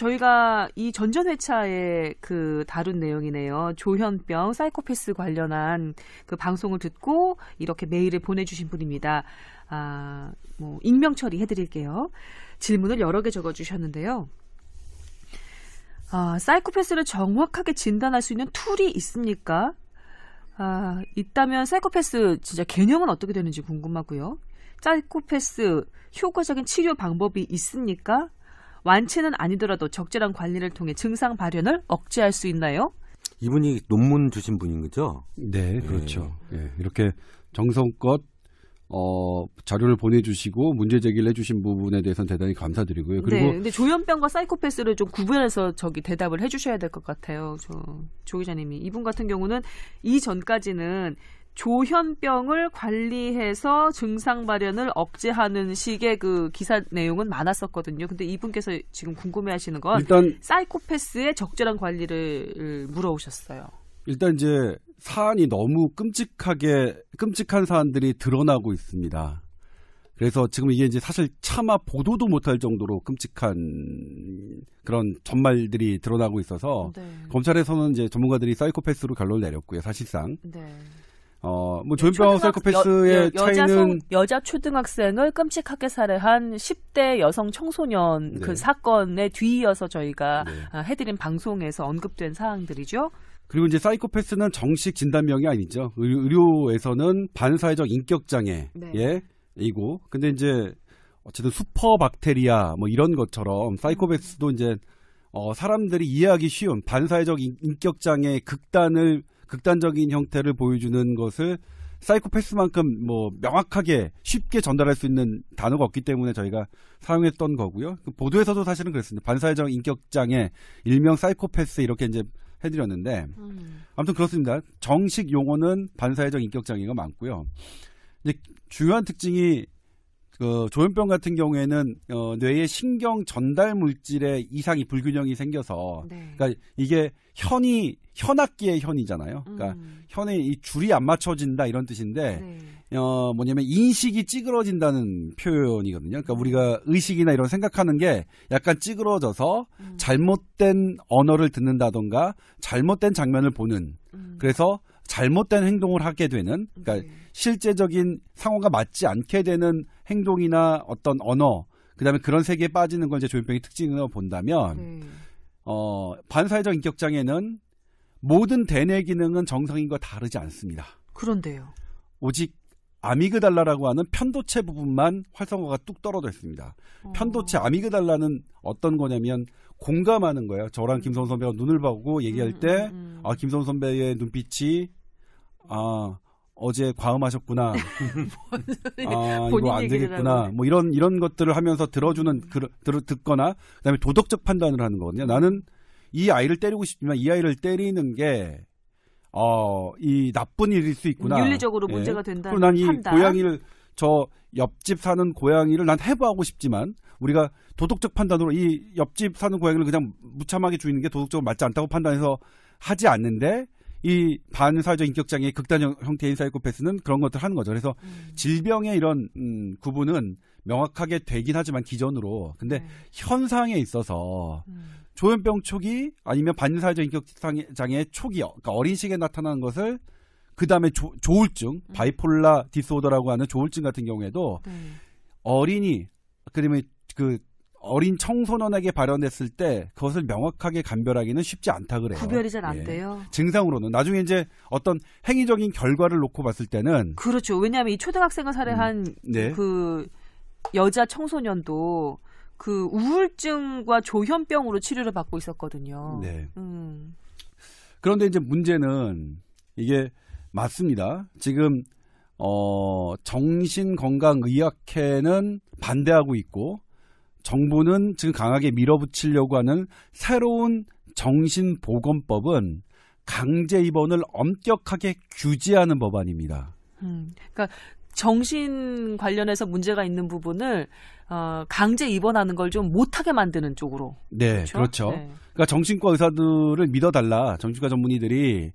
저희가 이 전전회차에 그 다룬 내용이네요. 조현병, 사이코패스 관련한 그 방송을 듣고 이렇게 메일을 보내주신 분입니다. 익명 처리해드릴게요. 질문을 여러 개 적어주셨는데요. 사이코패스를 정확하게 진단할 수 있는 툴이 있습니까? 있다면 사이코패스 진짜 개념은 어떻게 되는지 궁금하고요. 사이코패스 효과적인 치료 방법이 있습니까? 완치는 아니더라도 적절한 관리를 통해 증상 발현을 억제할 수 있나요? 이분이 논문 주신 분인 거죠? 네, 그렇죠. 네, 이렇게 정성껏 자료를 보내주시고 문제 제기를 해주신 부분에 대해서는 대단히 감사드리고요. 그리고 네, 근데 조현병과 사이코패스를 좀 구분해서 대답을 해주셔야 될 것 같아요. 조 기자님이 이분 같은 경우는 이전까지는 조현병을 관리해서 증상 발현을 억제하는 식의 그 기사 내용은 많았었거든요. 근데 이분께서 지금 궁금해하시는 건 일단 사이코패스의 적절한 관리를 물어오셨어요. 일단 이제 사안이 너무 끔찍한 사안들이 드러나고 있습니다. 그래서 지금 이게 이제 사실 차마 보도도 못할 정도로 끔찍한 그런 전말들이 드러나고 있어서 네. 검찰에서는 이제 전문가들이 사이코패스로 결론을 내렸고요. 사실상. 네. 조현병 사이코패스의 차이는 여자 초등학생을 끔찍하게 살해한 10대 여성 청소년 네. 그 사건에 뒤이어서 저희가 네. 해드린 방송에서 언급된 사항들이죠. 그리고 이제 사이코패스는 정식 진단명이 아니죠. 의료에서는 반사회적 인격장애이고, 네. 근데 이제 어쨌든 슈퍼박테리아 뭐 이런 것처럼 사이코패스도 이제 사람들이 이해하기 쉬운 반사회적 인격장애의 극단적인 형태를 보여주는 것을 사이코패스만큼 뭐 명확하게 쉽게 전달할 수 있는 단어가 없기 때문에 저희가 사용했던 거고요. 보도에서도 사실은 그랬습니다. 반사회적 인격장애, 일명 사이코패스 이렇게 이제 해드렸는데 아무튼 그렇습니다. 정식 용어는 반사회적 인격장애가 많고요. 이제 주요한 특징이 조현병 같은 경우에는 뇌의 신경 전달 물질의 이상이 불균형이 생겨서 네. 그러니까 이게 현악기의 현이잖아요. 그러니까 현에 이 줄이 안 맞춰진다 이런 뜻인데 네. 뭐냐면 인식이 찌그러진다는 표현이거든요. 그러니까 우리가 의식이나 이런 생각하는 게 약간 찌그러져서 잘못된 언어를 듣는다던가 잘못된 장면을 보는 그래서 잘못된 행동을 하게 되는 그러니까 실제적인 상황과 맞지 않게 되는 행동이나 어떤 언어 그다음에 그런 세계에 빠지는 걸 이제 조현병의 특징으로 본다면 반사회적 인격장애는 모든 대뇌 기능은 정상인과 다르지 않습니다. 그런데요. 오직 아미그달라라고 하는 편도체 부분만 활성화가 뚝 떨어져 있습니다. 편도체 아미그달라는 어떤 거냐면 공감하는 거예요. 저랑 김성훈 선배가 눈을 보고 얘기할 때 김성훈 선배의 눈빛이 어제 과음하셨구나. 이거 안 되겠구나. 뭐 이런 것들을 하면서 들어주는 듣거나 그다음에 도덕적 판단을 하는 거거든요. 나는 이 아이를 때리고 싶지만 이 아이를 때리는 게 이 나쁜 일일 수 있구나. 윤리적으로 문제가 된다는 그리고 난 이 판단. 고양이를 저 옆집 사는 고양이를 난 해부하고 싶지만 우리가 도덕적 판단으로 이 옆집 사는 고양이를 그냥 무참하게 죽이는 게 도덕적으로 맞지 않다고 판단해서 하지 않는데 이 반사회적 인격장애의 극단 형태인 사이코패스는 그런 것들을 하는 거죠. 그래서 질병의 이런 구분은 명확하게 되긴 하지만 기존으로 근데 현상에 있어서 조현병 초기 아니면 반사회적 인격장애 초기 그러니까 어린 시기에 나타나는 것을 그 다음에 조울증 바이폴라 디스오더라고 하는 조울증 같은 경우에도 어린이 그다음에 그 어린 청소년에게 발현됐을 때 그것을 명확하게 감별하기는 쉽지 않다 그래요. 구별이 잘 안 돼요. 증상으로는 나중에 이제 어떤 행위적인 결과를 놓고 봤을 때는 그렇죠. 왜냐하면 이 초등학생을 살해한 네. 그 여자 청소년도 그 우울증과 조현병으로 치료를 받고 있었거든요. 네. 그런데 이제 문제는 이게 맞습니다. 지금 정신건강의학회는 반대하고 있고 정부는 지금 강하게 밀어붙이려고 하는 새로운 정신보건법은 강제 입원을 엄격하게 규제하는 법안입니다. 그러니까 정신 관련해서 문제가 있는 부분을 강제 입원하는 걸 좀 못하게 만드는 쪽으로. 네, 그렇죠. 네. 그러니까 정신과 의사들을 믿어달라. 정신과 전문의들이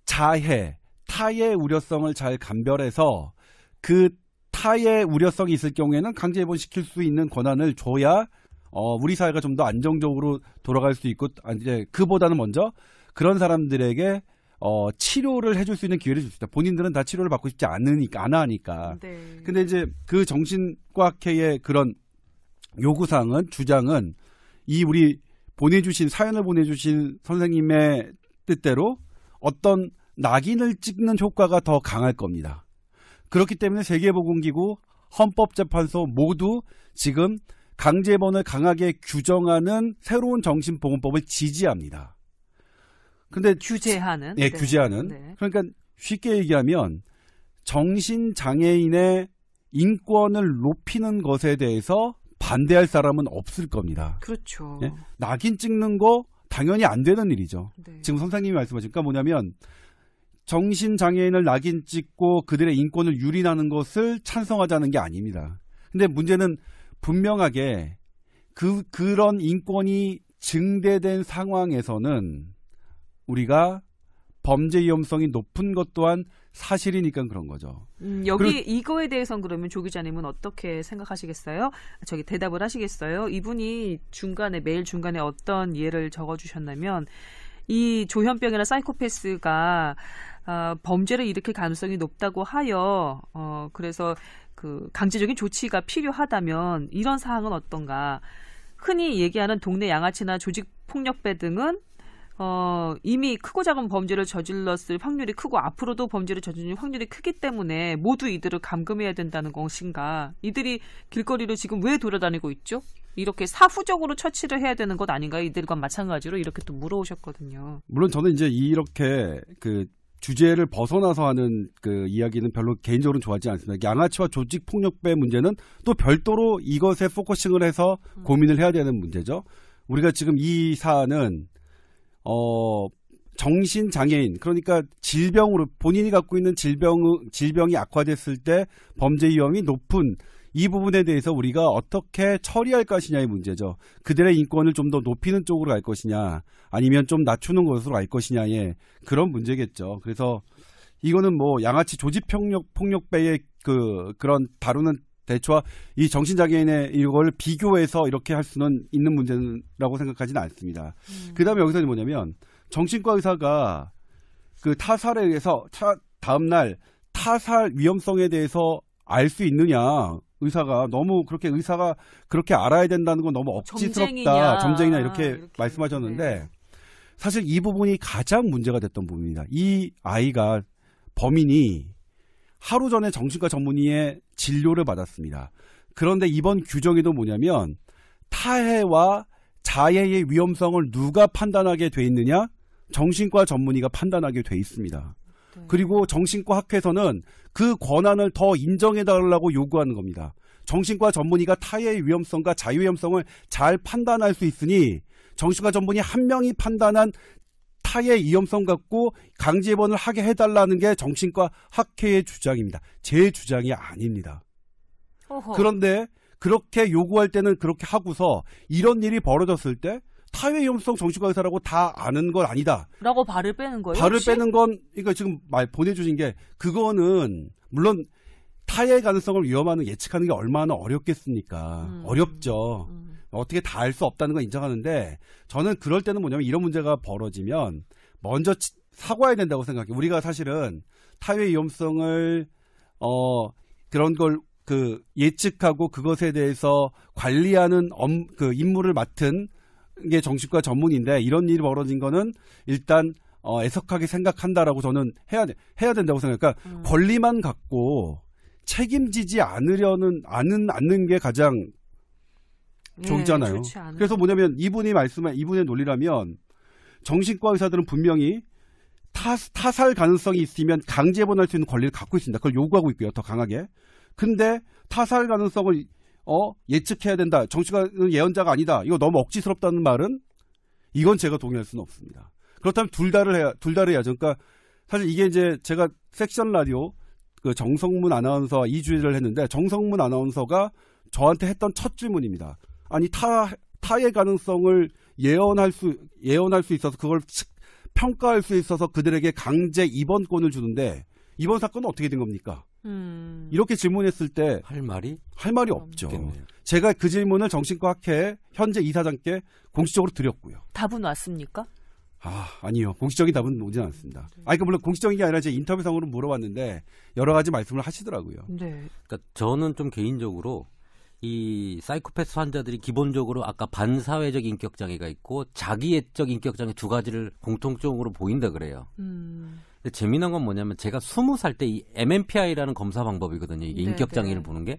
자해, 타의 우려성을 잘 감별해서 그 타의 우려성이 있을 경우에는 강제 입원시킬 수 있는 권한을 줘야 우리 사회가 좀 더 안정적으로 돌아갈 수 있고 이제 그보다는 먼저 그런 사람들에게 치료를 해줄 수 있는 기회를 줄 수 있다. 본인들은 다 치료를 받고 싶지 안 하니까. 네. 근데 이제 그 정신과학회의 그런 요구사항은, 주장은 우리 사연을 보내주신 선생님의 뜻대로 어떤 낙인을 찍는 효과가 더 강할 겁니다. 그렇기 때문에 세계보건기구, 헌법재판소 모두 지금 강제입원을 강하게 규정하는 새로운 정신보건법을 지지합니다. 근데 규제하는? 네, 규제하는. 네. 그러니까 쉽게 얘기하면 정신장애인의 인권을 높이는 것에 대해서 반대할 사람은 없을 겁니다. 그렇죠. 네? 낙인 찍는 거 당연히 안 되는 일이죠. 네. 지금 선생님이 말씀하시니까 뭐냐면 정신장애인을 낙인 찍고 그들의 인권을 유린하는 것을 찬성하자는 게 아닙니다. 근데 문제는 분명하게 그런 인권이 증대된 상황에서는 우리가 범죄 위험성이 높은 것 또한 사실이니까 그런 거죠. 여기 이거에 대해서는 그러면 조 기자님은 어떻게 생각하시겠어요? 대답을 하시겠어요? 이분이 메일 중간에 어떤 예를 적어주셨냐면 이 조현병이나 사이코패스가 범죄를 일으킬 가능성이 높다고 하여 그래서 그 강제적인 조치가 필요하다면 이런 사항은 어떤가? 흔히 얘기하는 동네 양아치나 조직폭력배 등은 이미 크고 작은 범죄를 저질렀을 확률이 크고 앞으로도 범죄를 저지를 확률이 크기 때문에 모두 이들을 감금해야 된다는 것인가? 이들이 길거리로 지금 왜 돌아다니고 있죠? 이렇게 사후적으로 처치를 해야 되는 것 아닌가요? 이들과 마찬가지로 이렇게 또 물어오셨거든요. 물론 저는 이제 이렇게 그 주제를 벗어나서 하는 그 이야기는 별로 개인적으로는 좋아하지 않습니다. 양아치와 조직폭력배 문제는 또 별도로 이것에 포커싱을 해서 고민을 해야 되는 문제죠. 우리가 지금 이 사안은 정신장애인, 그러니까 질병으로 본인이 갖고 있는 질병이 악화됐을 때 범죄 위험이 높은 이 부분에 대해서 우리가 어떻게 처리할 것이냐의 문제죠. 그들의 인권을 좀 더 높이는 쪽으로 갈 것이냐, 아니면 좀 낮추는 것으로 갈 것이냐의 그런 문제겠죠. 그래서 이거는 뭐 양아치 조직폭력배의 그런 다루는 대처와 이 정신장애인의 이걸 비교해서 이렇게 할 수는 있는 문제라고 생각하지는 않습니다. 그다음에 여기서는 뭐냐면 정신과 의사가 그 타살에 의해서 다음날 타살 위험성에 대해서 알 수 있느냐, 의사가 그렇게 알아야 된다는 건 너무 억지스럽다, 점쟁이냐 이렇게 말씀하셨는데 네. 사실 이 부분이 가장 문제가 됐던 부분입니다. 이 아이가 범인이 하루 전에 정신과 전문의의 진료를 받았습니다. 그런데 이번 규정에도 뭐냐면 타해와 자해의 위험성을 누가 판단하게 돼 있느냐? 정신과 전문의가 판단하게 돼 있습니다. 네. 그리고 정신과 학회에서는 그 권한을 더 인정해달라고 요구하는 겁니다. 정신과 전문의가 타해의 위험성과 자해 위험성을 잘 판단할 수 있으니 정신과 전문의 한 명이 판단한 타해 위험성 갖고 강제 입원을 하게 해달라는 게 정신과 학회의 주장입니다. 제 주장이 아닙니다. 어허. 그런데 그렇게 요구할 때는 그렇게 하고서 이런 일이 벌어졌을 때 타해 위험성 정신과 의사라고 다 아는 건 아니다 라고 발을 빼는 거예요? 발을 혹시? 빼는 건 이거 지금 보내주신 게 그거는 물론 타해 가능성을 위험하는 예측하는 게 얼마나 어렵겠습니까? 어렵죠. 어떻게 다 알 수 없다는 건 인정하는데 저는 그럴 때는 뭐냐면 이런 문제가 벌어지면 먼저 사과해야 된다고 생각해요. 우리가 사실은 타해 위험성을 그런 걸 예측하고 그것에 대해서 관리하는 그 임무를 맡은 게 정신과 전문인데 이런 일이 벌어진 거는 일단 애석하게 생각한다라고 저는 해야 된다고 생각해요. 그러니까 권리만 갖고 책임지지 않는 게 가장 좋잖아요. 그래서 뭐냐면 이분의 논리라면 정신과 의사들은 분명히 타살 가능성이 있으면 강제 입원할 수 있는 권리를 갖고 있습니다. 그걸 요구하고 있고요. 더 강하게. 근데 타살 가능성을 예측해야 된다. 정신과는 예언자가 아니다. 이거 너무 억지스럽다는 말은 이건 제가 동의할 수는 없습니다. 그렇다면 둘 다를 해야죠. 그러니까 사실 이게 이제 제가 섹션 라디오 그 정성문 아나운서와 이 주제를 했는데 정성문 아나운서가 저한테 했던 첫 질문입니다. 아니 타해 가능성을 예언할 수 있어서 그걸 평가할 수 있어서 그들에게 강제 입원권을 주는데 이번 사건은 어떻게 된 겁니까? 이렇게 질문했을 때 할 말이 없죠. 없겠네요. 제가 그 질문을 정신과 학회 현재 이사장께 공식적으로 드렸고요. 답은 왔습니까? 아니요. 공식적인 답은 오진 않습니다. 그러니까 물론 공식적인 게 아니라 제 인터뷰상으로 물어봤는데 여러 가지 말씀을 하시더라고요. 네. 그러니까 저는 좀 개인적으로 이 사이코패스 환자들이 기본적으로 아까 반사회적 인격 장애가 있고 자기애적 인격 장애 두 가지를 공통적으로 보인다 그래요. 근데 재미난 건 뭐냐면 제가 20살 때 이 MMPI라는 검사 방법이거든요. 이게 인격 장애를 보는 게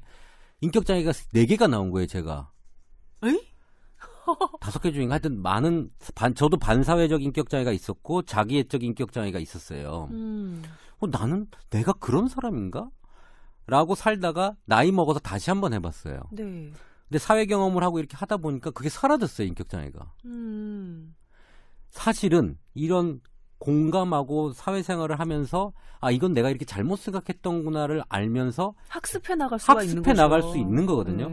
인격 장애가 4개가 나온 거예요, 제가. 에이? 5개 중에 하여튼 저도 반사회적 인격 장애가 있었고 자기애적 인격 장애가 있었어요. 나는 내가 그런 사람인가? 라고 살다가 나이 먹어서 다시 한번 해봤어요. 네. 근데 사회 경험을 하고 이렇게 하다 보니까 그게 사라졌어요, 인격 장애가. 사실은 이런 공감하고 사회생활을 하면서 이건 내가 이렇게 잘못 생각했던구나를 알면서 학습해 나갈 수가 있는 거죠. 학습해 나갈 수 있는 거거든요.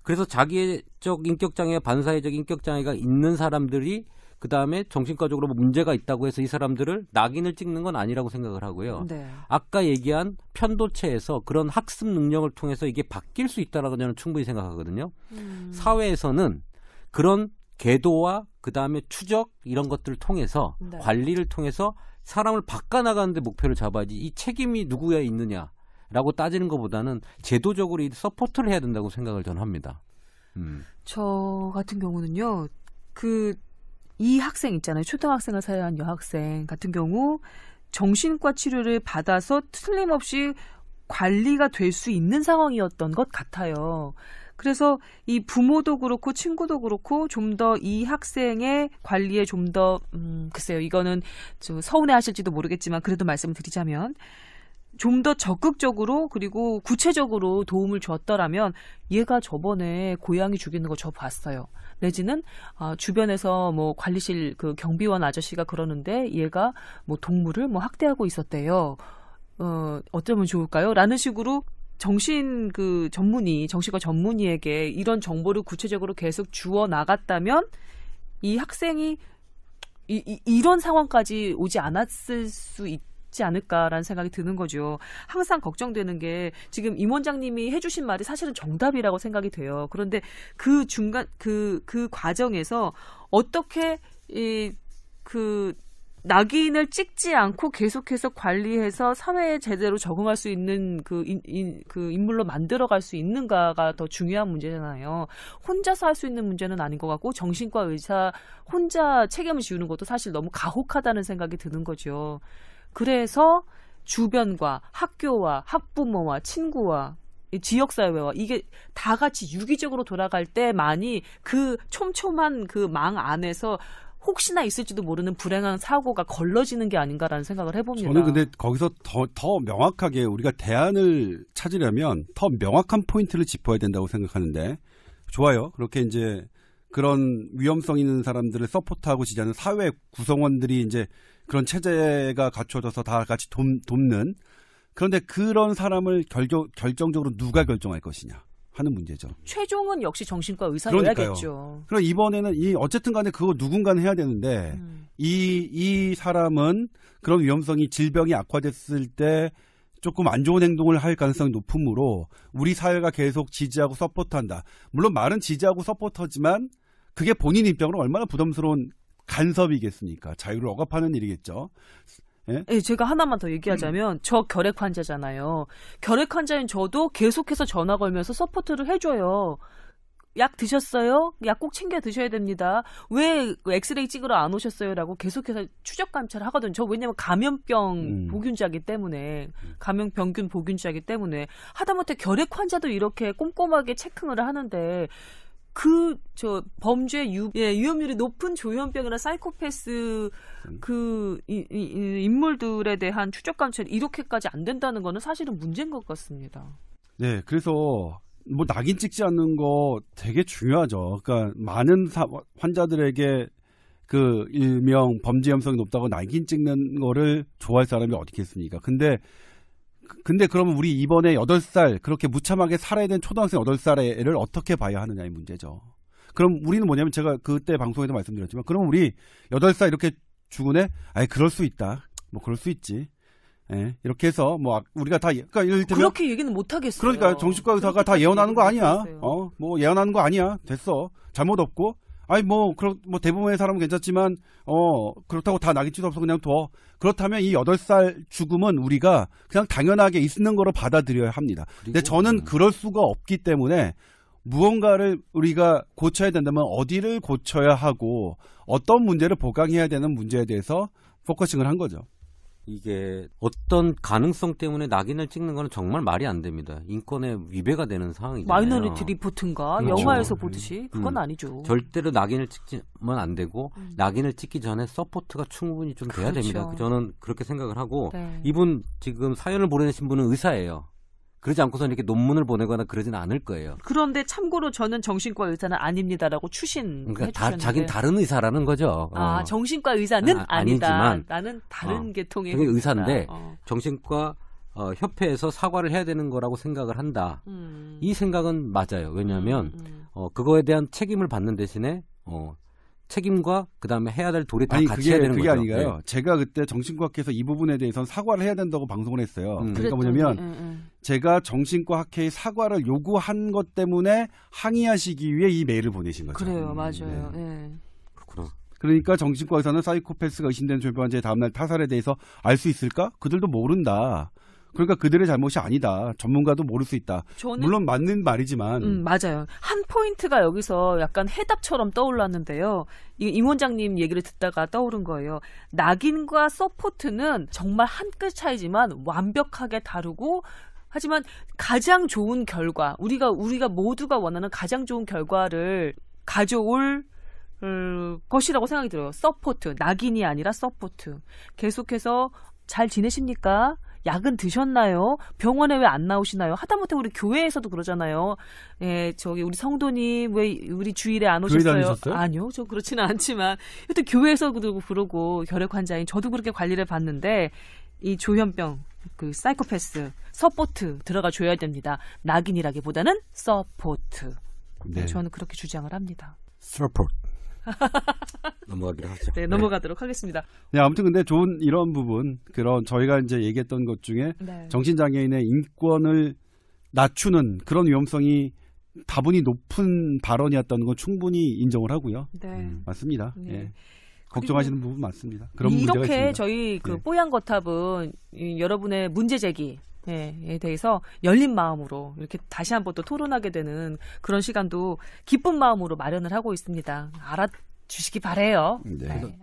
그래서 자기애적 인격장애, 반사회적 인격장애가 있는 사람들이 그다음에 정신과적으로 문제가 있다고 해서 이 사람들을 낙인을 찍는 건 아니라고 생각을 하고요. 네. 아까 얘기한 편도체에서 그런 학습 능력을 통해서 이게 바뀔 수 있다라고 저는 충분히 생각하거든요. 사회에서는 그런 궤도와 그다음에 추적 이런 것들을 통해서 관리를 통해서 사람을 바꿔나가는데 목표를 잡아야지 이 책임이 누구에 있느냐라고 따지는 것보다는 제도적으로 이 서포트를 해야 된다고 생각을 저는 합니다. 저 같은 경우는요. 이 학생 있잖아요. 초등학생을 사유한 여학생 같은 경우 정신과 치료를 받아서 틀림없이 관리가 될 수 있는 상황이었던 것 같아요. 그래서 이 부모도 그렇고 친구도 그렇고 좀 더 이 학생의 관리에 좀 더 글쎄요. 이거는 좀 서운해하실지도 모르겠지만 그래도 말씀을 드리자면 좀 더 적극적으로 그리고 구체적으로 도움을 줬더라면 얘가 저번에 고양이 죽이는 거 저 봤어요. 내지는 주변에서 뭐 관리실 그 경비원 아저씨가 그러는데 얘가 뭐 동물을 뭐 학대하고 있었대요. 어쩌면 좋을까요? 라는 식으로 정신과 전문의에게 이런 정보를 구체적으로 계속 주어 나갔다면 이 학생이 이런 상황까지 오지 않았을 수 있지 않을까라는 생각이 드는 거죠. 항상 걱정되는 게 지금 임 원장님이 해주신 말이 사실은 정답이라고 생각이 돼요. 그런데 그 중간 그 과정에서 어떻게 낙인을 찍지 않고 계속해서 관리해서 사회에 제대로 적응할 수 있는 그 인물로 만들어갈 수 있는가가 더 중요한 문제잖아요. 혼자서 할 수 있는 문제는 아닌 것 같고 정신과 의사 혼자 책임을 지우는 것도 사실 너무 가혹하다는 생각이 드는 거죠. 그래서 주변과 학교와 학부모와 친구와 지역사회와 이게 다 같이 유기적으로 돌아갈 때만이 그 촘촘한 그 망 안에서 혹시나 있을지도 모르는 불행한 사고가 걸러지는 게 아닌가라는 생각을 해봅니다. 저는 근데 거기서 더 명확하게 우리가 대안을 찾으려면 더 명확한 포인트를 짚어야 된다고 생각하는데 좋아요. 그렇게 이제 그런 위험성 있는 사람들을 서포트하고 지지하는 사회 구성원들이 이제 그런 체제가 갖춰져서 다 같이 돕는 그런데 그런 사람을 결정적으로 누가 결정할 것이냐. 하는 문제죠. 최종은 역시 정신과 의사여야겠죠. 그럼 이번에는 어쨌든 간에 그거 누군가는 해야 되는데 이 사람은 그런 위험성이 질병이 악화됐을 때 조금 안 좋은 행동을 할 가능성이 높으므로 우리 사회가 계속 지지하고 서포트한다. 물론 말은 지지하고 서포터지만 그게 본인 입장으로 얼마나 부담스러운 간섭이겠습니까? 자유를 억압하는 일이겠죠. 예? 네, 제가 하나만 더 얘기하자면 저 결핵 환자잖아요. 결핵 환자인 저도 계속해서 전화 걸면서 서포트를 해줘요. 약 드셨어요? 약 꼭 챙겨 드셔야 됩니다. 왜 엑스레이 찍으러 안 오셨어요? 라고 계속해서 추적 감찰을 하거든요. 저 왜냐면 감염병 보균자이기 때문에 감염병균 보균자이기 때문에 하다못해 결핵 환자도 이렇게 꼼꼼하게 체크를 하는데 범죄 위험률이 높은 조현병이나 사이코패스 인물들에 대한 추적 감찰이 이렇게까지 안 된다는 거는 사실은 문제인 것 같습니다. 네, 그래서 낙인 찍지 않는 거 되게 중요하죠. 그러니까 많은 환자들에게 그 일명 범죄 위험성이 높다고 낙인 찍는 거를 좋아할 사람이 어디 있겠습니까? 근데 그러면 우리 이번에 8살 그렇게 무참하게 살아야 되는 초등학생 8살의 애를 어떻게 봐야 하느냐의 문제죠. 그럼 우리는 뭐냐면 제가 그때 방송에도 말씀드렸지만 그럼 우리 8살 이렇게 죽은 애 그럴 수 있다. 그럴 수 있지. 예, 이렇게 해서 뭐 우리가 다 그러니까 이를테면 그렇게 얘기는 못 하겠어요. 그러니까 정신과 의사가 다 예언하는 거 아니야. 뭐 예언하는 거 아니야. 됐어. 잘못 없고. 아니 뭐 대부분의 사람은 괜찮지만 그렇다고 다 낙인 찢어 없어 그냥 둬. 그렇다면 이 8살 죽음은 우리가 그냥 당연하게 있는 거로 받아들여야 합니다. 근데 저는 그럴 수가 없기 때문에 무언가를 우리가 고쳐야 된다면 어디를 고쳐야 하고 어떤 문제를 보강해야 되는 문제에 대해서 포커싱을 한 거죠. 이게 어떤 가능성 때문에 낙인을 찍는 건 정말 말이 안 됩니다. 인권에 위배가 되는 상황이잖아요. 마이너리티 리포트인가? 그렇죠. 영화에서 보듯이 그건 아니죠. 절대로 낙인을 찍으면 안 되고 낙인을 찍기 전에 서포트가 충분히 좀 돼야 그렇죠. 됩니다. 저는 그렇게 생각을 하고 네. 이분 지금 사연을 보내신 분은 의사예요. 그러지 않고서 이렇게 논문을 보내거나 그러지는 않을 거예요. 그런데 참고로 저는 정신과 의사는 아닙니다라고 추신해 그러니까 주셨는데. 자기는 다른 의사라는 거죠. 정신과 의사는 아니다. 아니지만 나는 다른 계통의 그게 의사인데 정신과 협회에서 사과를 해야 되는 거라고 생각을 한다. 이 생각은 맞아요. 왜냐하면 그거에 대한 책임을 받는 대신에 책임과 그다음에 해야 될 도리 다 같이 해야 되는 그게 거죠. 아니가요. 네. 제가 그때 정신과학회에서 이 부분에 대해서는 사과를 해야 된다고 방송을 했어요. 그러니까 뭐냐면 제가 정신과 학회의 사과를 요구한 것 때문에 항의하시기 위해 이 메일을 보내신 거죠. 그래요. 맞아요. 네. 그렇구나. 그러니까 정신과 의사는 사이코패스가 의심되는 조현병 다음날 타살에 대해서 알 수 있을까? 그들도 모른다. 그러니까 그들의 잘못이 아니다. 전문가도 모를 수 있다. 물론 맞는 말이지만. 맞아요. 한 포인트가 여기서 약간 해답처럼 떠올랐는데요. 임 원장님 얘기를 듣다가 떠오른 거예요. 낙인과 서포트는 정말 한 끗 차이지만 완벽하게 다르고 하지만 가장 좋은 결과, 우리가 모두가 원하는 가장 좋은 결과를 가져올 것이라고 생각이 들어요. 서포트, 낙인이 아니라 서포트. 계속해서 잘 지내십니까? 약은 드셨나요? 병원에 왜 안 나오시나요? 하다못해 우리 교회에서도 그러잖아요. 예, 우리 성도님 왜 우리 주일에 안 오셨어요? 교회 다니셨어요? 아니요, 저 그렇지는 않지만 또 교회에서도 그러고 결핵 환자인 저도 그렇게 관리를 받는데 이 조현병, 그 사이코패스 서포트 들어가 줘야 됩니다. 낙인이라기보다는 서포트. 네. 저는 그렇게 주장을 합니다. 서포트. 넘어가기로 하죠. 네, 넘어가도록 하겠습니다. 네, 아무튼 근데 좋은 이런 부분, 그런 저희가 이제 얘기했던 것 중에 정신장애인의 인권을 낮추는 그런 위험성이 다분히 높은 발언이었다는 건 충분히 인정을 하고요. 네. 맞습니다. 네. 예. 걱정하시는 부분 맞습니다. 그런 문제가 이렇게 있습니다. 저희 뽀얀 거탑은 여러분의 문제 제기에 대해서 열린 마음으로 이렇게 다시 한번 또 토론하게 되는 그런 시간도 기쁜 마음으로 마련을 하고 있습니다. 알아주시기 바래요. 네. 네.